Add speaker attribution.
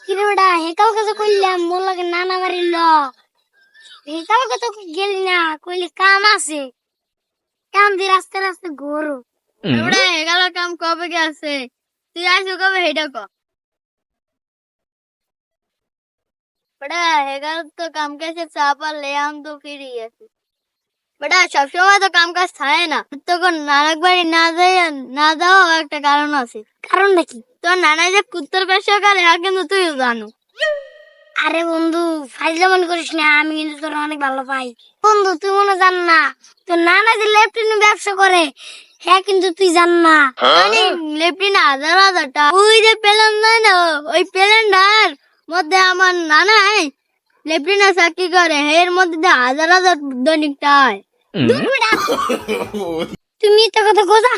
Speaker 1: কিরে বেটা হেকাল কাছে কইলাম মোর লাগে নানা বাড়ির ল হেকাল কত গেলি না কইলি কাম আছে কাম দি রাস্তা রাস্তা ঘোরো
Speaker 2: বেটা হেকাল কাম কবে গেছে তুই আসো কবে হেটা ক বেটা হেকাল তো কাম কাছে চাপা লে আম তো ফিরি গেছে বেটা সবসময় তো কাম কাজ থাকে না তখন নানাক বাড়ি না যাওয়া একটা কারণ আছে।
Speaker 1: কারণ নাকি?
Speaker 2: তোর নানা যে কুত্তর পেশা করে কিন্তু তুইও জানো।
Speaker 1: আরে বন্ধু ফাইজলামান করিস না, আমি কিন্তু তোর অনেক ভালো পাই। বন্ধু তুই মনে জান না তোর নানা যে ল্যাপটপ ব্যবসা করে হ্যাঁ কিন্তু তুই জান না
Speaker 2: লেপটিন হাজার হাজারটা ওই যে প্লেন যায় না ওই প্লেনটার মধ্যে আমার নানাই লেপটিনা চাকরি করে এর মধ্যে হাজার হাজার দৈনিক টায়।
Speaker 1: তুমি তো কথা কোথা